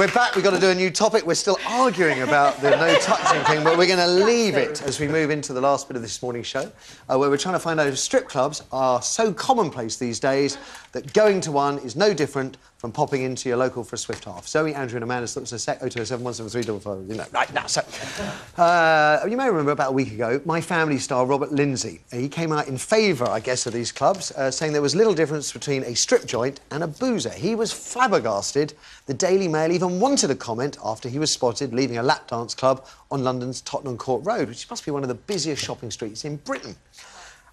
we're back. We've got to do a new topic. We're still arguing about the no touching thing, but we're going to leave it as we move into the last bit of this morning's show, where we're trying to find out if strip clubs are so commonplace these days that going to one is no different from popping into your local for a swift half. Zoe, Andrew and Amanda, looks a sec, 0207 173 you know, right now. So, you may remember about a week ago, My Family star Robert Lindsay. He came out in favour, I guess, of these clubs, saying there was little difference between a strip joint and a boozer. He was flabbergasted. The Daily Mail even wanted a comment after he was spotted leaving a lap dance club on London's Tottenham Court Road, which must be one of the busiest shopping streets in Britain.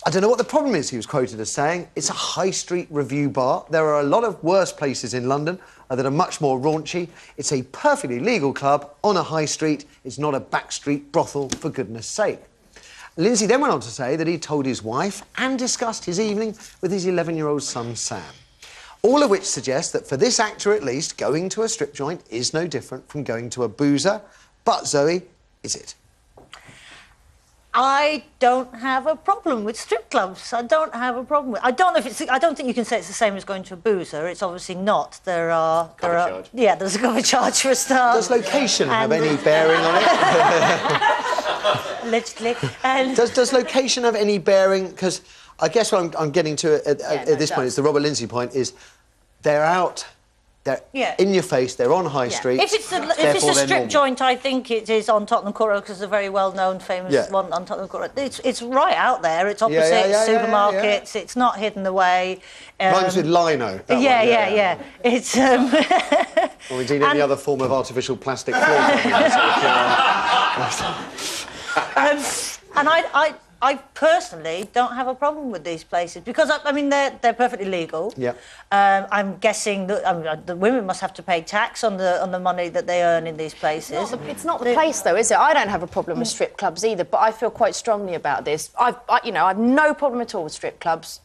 I don't know what the problem is, he was quoted as saying. It's a high street review bar. There are a lot of worse places in London that are much more raunchy. It's a perfectly legal club on a high street. It's not a backstreet brothel, for goodness sake. Lindsay then went on to say that he told his wife and discussed his evening with his 11-year-old son, Sam. All of which suggests that for this actor at least, going to a strip joint is no different from going to a boozer. But, Zoe, is it? I don't have a problem with strip clubs. I don't have a problem with... I don't know if it's... I don't think you can say it's the same as going to a boozer. It's obviously not. There are... Charge. Yeah, there's a cover charge for a start. Does location have any bearing on it? Allegedly. And... Does location have any bearing? Because I guess what I'm getting to at this point is the Robert Lindsay point is they're out... They're in your face, they're on high street. If it's a strip joint, I think it is on Tottenham Court Road, because it's a very well-known, famous one on Tottenham Court Road. It's right out there, it's opposite supermarkets, it's not hidden away. Rhymes with lino. Yeah. It's... or indeed any other form of artificial plastic floor. And I personally don't have a problem with these places because I mean they're perfectly legal. Yeah. I'm guessing that the women must have to pay tax on the money that they earn in these places. It's not the place though, is it? I don't have a problem with strip clubs either, but I feel quite strongly about this. I've no problem at all with strip clubs.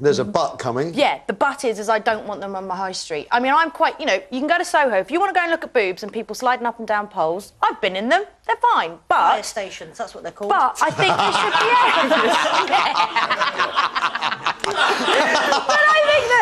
There's a but coming. Yeah, the but is I don't want them on my high street. I mean, I'm quite, you can go to Soho if you want to go and look at boobs and people sliding up and down poles. I've been in them. They're fine, but... Fire stations, that's what they're called. But I think they should be...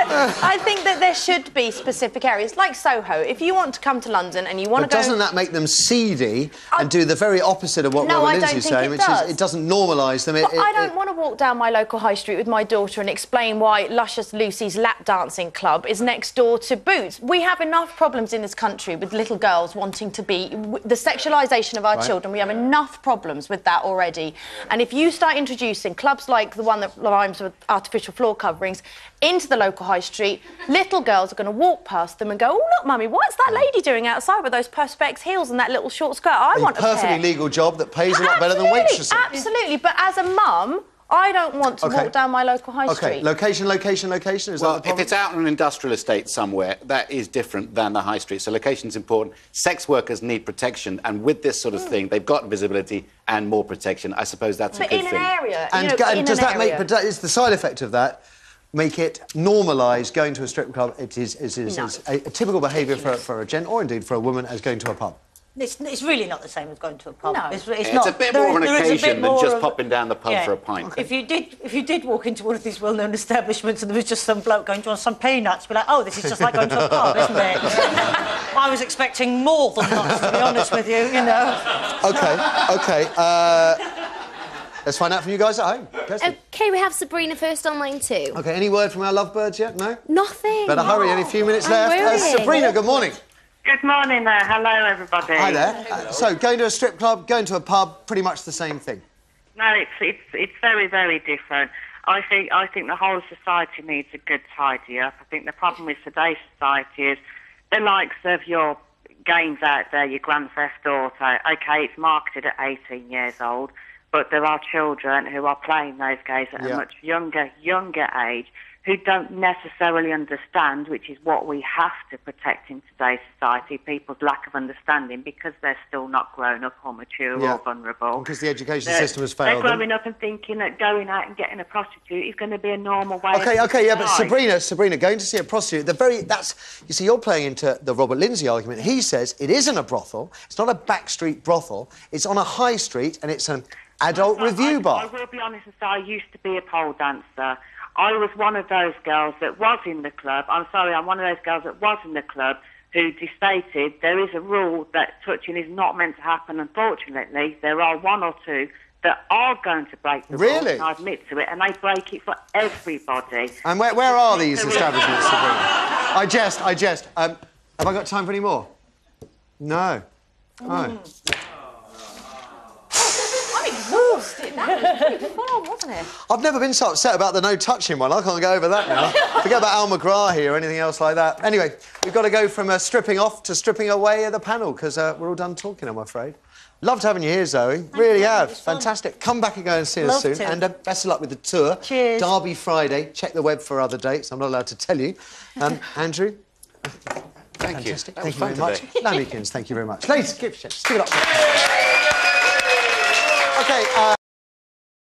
But I think that there should be specific areas, like Soho. If you want to come to London and you want to go... doesn't that make them seedy and do the very opposite of what Robert Lindsay's saying, which is it doesn't normalise them? I don't want to walk down my local high street with my daughter and explain why Luscious Lucy's lap dancing club is next door to Boots. We have enough problems in this country with little girls wanting to be... The sexualisation of our children, we have enough problems with that already. And if you start introducing clubs like the one that rhymes with artificial floor coverings into the local high street, little girls are going to walk past them and go, oh, look, Mummy, what's that lady doing outside with those perspex heels and that little short skirt? I want a perfectly legal job that pays a lot better than waitressing. Absolutely, but as a mum, I don't want to walk down my local high street. Location, is that the problem? If it's out on an industrial estate somewhere, that is different than the high street. So location's important. Sex workers need protection, and with this sort of thing, they've got visibility and more protection. I suppose that's a good thing. But in an area, and does that make... But is the side effect of that make it normalise going to a strip club? It is a typical behaviour for a gent, or indeed for a woman, as going to a pub. It's really not the same as going to a pub. No. It's a bit more of an occasion than just popping down the pub for a pint. Okay. If you did walk into one of these well-known establishments and there was just some bloke going to want some peanuts, be like, oh, this is just like going to a pub, isn't it? I was expecting more than that, to be honest with you, OK. Let's find out from you guys at home. OK, we have Sabrina first online too. OK, any word from our lovebirds yet? No? Nothing. Better hurry, only a few minutes left. Sabrina, good morning. Good morning there. Hello, everybody. Hi there. So, going to a strip club, going to a pub, pretty much the same thing? No, it's very, very different. I think the whole society needs a good tidy up. I think the problem with today's society is the likes of your games out there, your Grand Theft Auto. OK, it's marketed at 18 years old, but there are children who are playing those games at a much younger age, who don't necessarily understand, which is what we have to protect in today's society, people's lack of understanding, because they're still not grown up or mature or vulnerable. Because the education system has failed. They're growing up and thinking that going out and getting a prostitute is going to be a normal way of but Sabrina, going to see a prostitute, you see, you're playing into the Robert Lindsay argument. He says it isn't a brothel, it's not a backstreet brothel, it's on a high street and it's an adult review bar. I will be honest and say I used to be a pole dancer. I was one of those girls that was in the club. I'm one of those girls that was in the club who stated there is a rule that touching is not meant to happen. Unfortunately, there are one or two that are going to break the rules, and I admit to it, and they break it for everybody. And where are these establishments, Sabrina? I jest. Have I got time for any more? No. Oh. I'm exhausted. That was pretty full on, wasn't it? I've never been so upset about the no touching one. I can't go over that now. Forget about Al McGrath or anything else like that. Anyway, we've got to go from stripping off to stripping away at the panel because we're all done talking, I'm afraid. Loved having you here, Zoe. Really have. Fantastic. Come back and go and see us soon. And best of luck with the tour. Cheers. Derby Friday. Check the web for other dates. I'm not allowed to tell you. Andrew? Thank you. Fantastic. Thank you very much. Lambykins, thank you very much. Ladies, give it up. OK,